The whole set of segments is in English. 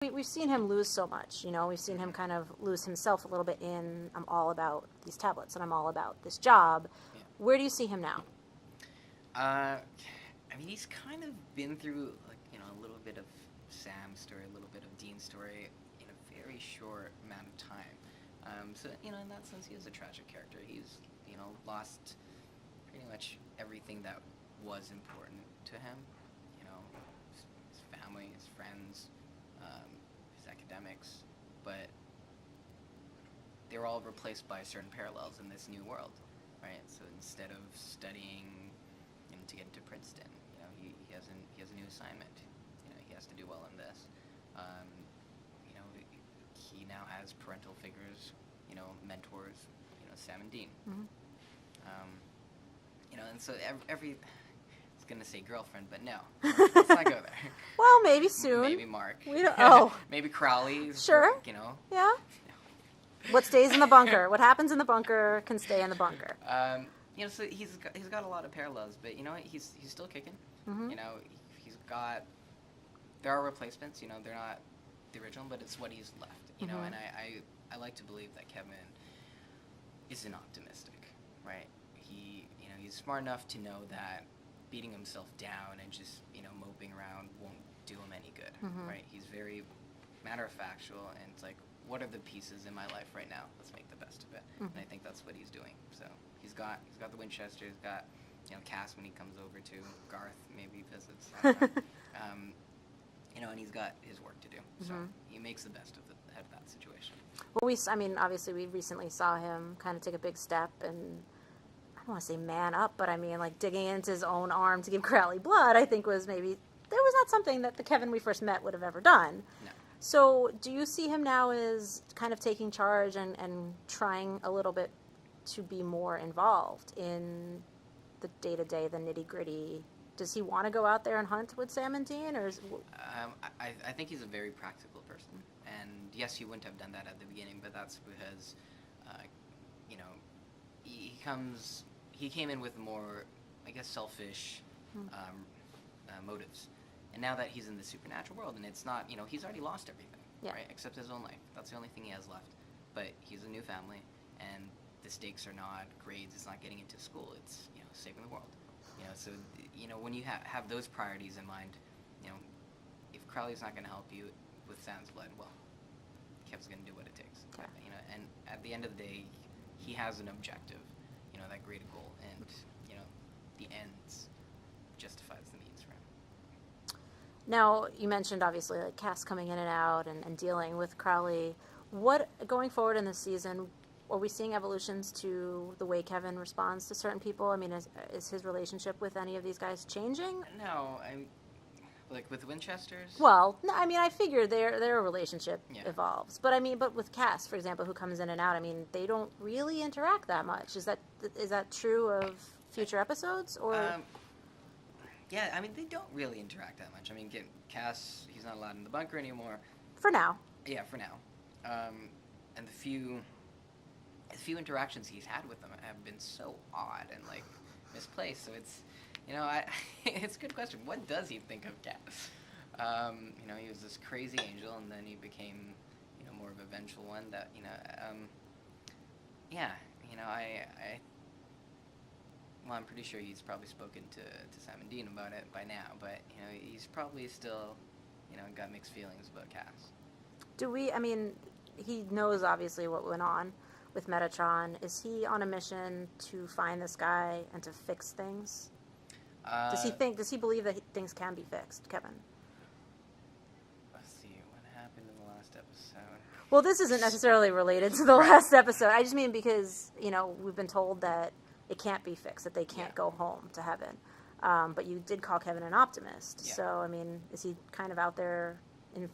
We've seen him lose so much, you know. We've seen him kind of lose himself a little bit in, I'm all about these tablets and I'm all about this job. Yeah. Where do you see him now? I mean, he's kind of been through, like, you know, a little bit of Sam's story, a little bit of Dean's story in a very short amount of time. So, you know, in that sense, he is a tragic character. He's, you know, lost pretty much everything that was important to him. You know, his family, his friends, his academics, but they were all replaced by certain parallels in this new world, right? So instead of studying, you know, to get into Princeton, you know, he has a new assignment. You know, he has to do well in this. You know, he now has parental figures, you know, mentors, you know, Sam and Dean. Mm-hmm. You know, and so every I was gonna say girlfriend, but no, let's not go there. Well, maybe soon. Maybe Mark. We don't. Oh. Maybe Crowley. Sure. You know. Yeah. What stays in the bunker? What happens in the bunker can stay in the bunker. You know, so he's got a lot of parallels, but you know what? He's still kicking. Mm-hmm. You know, there are replacements. You know, they're not the original, but it's what he's left. You know, and I like to believe that Kevin isn't optimistic, right? He's smart enough to know that beating himself down and just, you know, moping around won't do him any good, right? He's very matter-of-factual, and it's like, what are the pieces in my life right now? Let's make the best of it. And I think that's what he's doing. So he's got the Winchester, he's got, you know, Cass when he comes over to Garth, maybe visits. I don't know. You know, and he's got his work to do. So he makes the best of that situation. Well, I mean, obviously we recently saw him kind of take a big step and, I don't want to say man up, but I mean, like, digging into his own arm to give Crowley blood, I think was not something that the Kevin we first met would have ever done. No. So do you see him now as kind of taking charge and trying a little bit to be more involved in the day-to-day, the nitty-gritty? Does he want to go out there and hunt with Sam and Dean? Or I think he's a very practical person. And yes, he wouldn't have done that at the beginning, but that's because, you know, he came in with more, I guess, selfish motives. And now that he's in the supernatural world, and it's not, you know, he's already lost everything, right, except his own life. That's the only thing he has left. But he's a new family, and the stakes are not grades. It's not getting into school. It's, you know, saving the world. You know, so, you know, when you have those priorities in mind, you know, if Crowley's not going to help you with Sam's blood, well, Kev's going to do what it takes. Okay. You know, and at the end of the day, he has an objective, you know, that greater goal, and, you know, the ends justifies the means for him. Now, you mentioned, obviously, like, Cass coming in and out and dealing with Crowley. What, going forward in this season, are we seeing evolutions to the way Kevin responds to certain people? I mean, is his relationship with any of these guys changing? No, like with Winchesters? Well, no, I mean, I figure their relationship evolves. But I mean, with Cass, for example, who comes in and out, I mean, they don't really interact that much. Is that true of future episodes? Or yeah, I mean, they don't really interact that much. I mean, Cass, he's not allowed in the bunker anymore. For now. Yeah, for now. And the few interactions he's had with them have been so odd and, like, misplaced. So it's, you know, it's a good question. What does he think of Cass? You know, he was this crazy angel, and then he became, you know, more of a vengeful one. That, you know, yeah, you know, well, I'm pretty sure he's probably spoken to Sam and Dean about it by now, but, you know, he's probably still, you know, got mixed feelings about Cass. I mean, he knows obviously what went on with Mama Tran. Is he on a mission to find this guy and to fix things? Does he believe that things can be fixed, Kevin? Let's see, what happened in the last episode? Well, this isn't necessarily related to the last episode. I just mean because, you know, we've been told that it can't be fixed, that they can't go home to heaven. But you did call Kevin an optimist. Yeah. So, I mean, is he kind of out there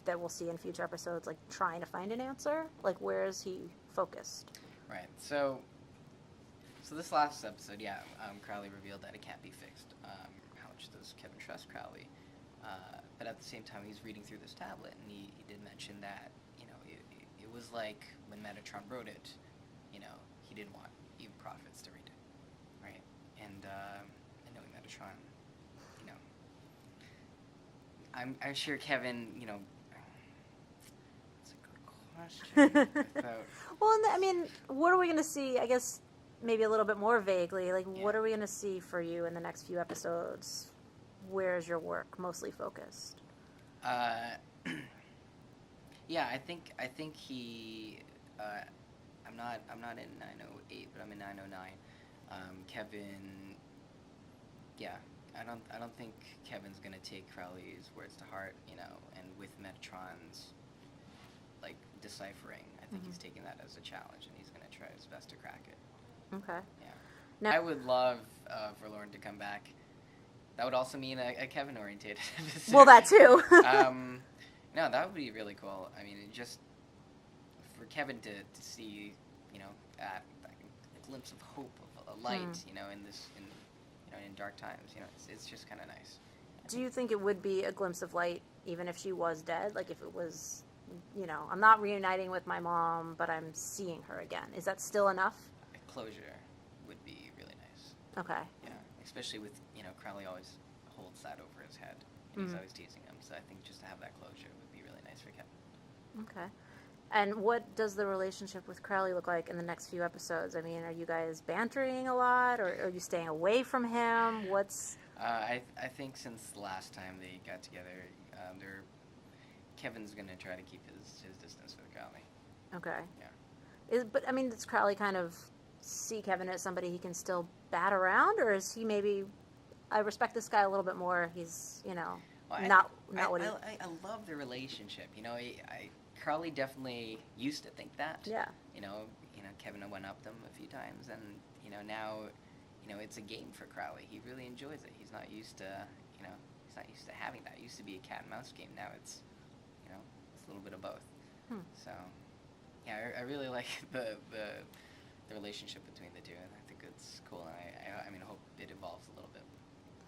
that we'll see in future episodes, like, trying to find an answer? Like, where is he focused? Right. So this last episode, Crowley revealed that it can't be fixed. How much does Kevin trust Crowley? But at the same time, he's reading through this tablet, and he did mention that, you know, it was like when Mama Tran wrote it, you know, he didn't want even prophets to read it, right? And knowing Mama Tran, you know, I'm sure Kevin, you know, question. Without... Well, I mean, what are we going to see? I guess maybe a little bit more vaguely. Like, Yeah. what are we going to see for you in the next few episodes? Where is your work mostly focused? Yeah, I think he. I'm not in 908, but I'm in 909. Kevin. Yeah, I don't think Kevin's gonna take Crowley's words to heart, you know, and with Metatron's like deciphering, I think he's taking that as a challenge, and he's gonna try his best to crack it. Okay. Yeah. Now, I would love for Lauren to come back. That would also mean a Kevin-oriented episode. well, that too. No, that would be really cool. I mean, just for Kevin to see, you know, a glimpse of hope, of a light, you know, in dark times. You know, it's just kind of nice. Do you think it would be a glimpse of light even if she was dead? Like if it was, you know, I'm not reuniting with my mom, but I'm seeing her again. Is that still enough? A closure would be really nice. Okay. Yeah, especially with, you know, Crowley always holds that over his head, and he's always teasing him. So I think just to have that closure would be really nice for Kevin. Okay. And what does the relationship with Crowley look like in the next few episodes? I mean, are you guys bantering a lot, or are you staying away from him? What's... I think since the last time they got together, Kevin's going to try to keep his distance with Crowley. Okay. Yeah. But, I mean, does Crowley kind of see Kevin as somebody he can still bat around, or is he maybe... I respect this guy a little bit more. He's, you know, not what he... I love the relationship. You know, Crowley definitely used to think that. Yeah. You know, Kevin went up them a few times, and you know now, you know, it's a game for Crowley. He really enjoys it. He's not used to, you know, he's not used to having that. It used to be a cat and mouse game. Now it's, you know, it's a little bit of both. So, yeah, I really like the relationship between the two, and I think it's cool. And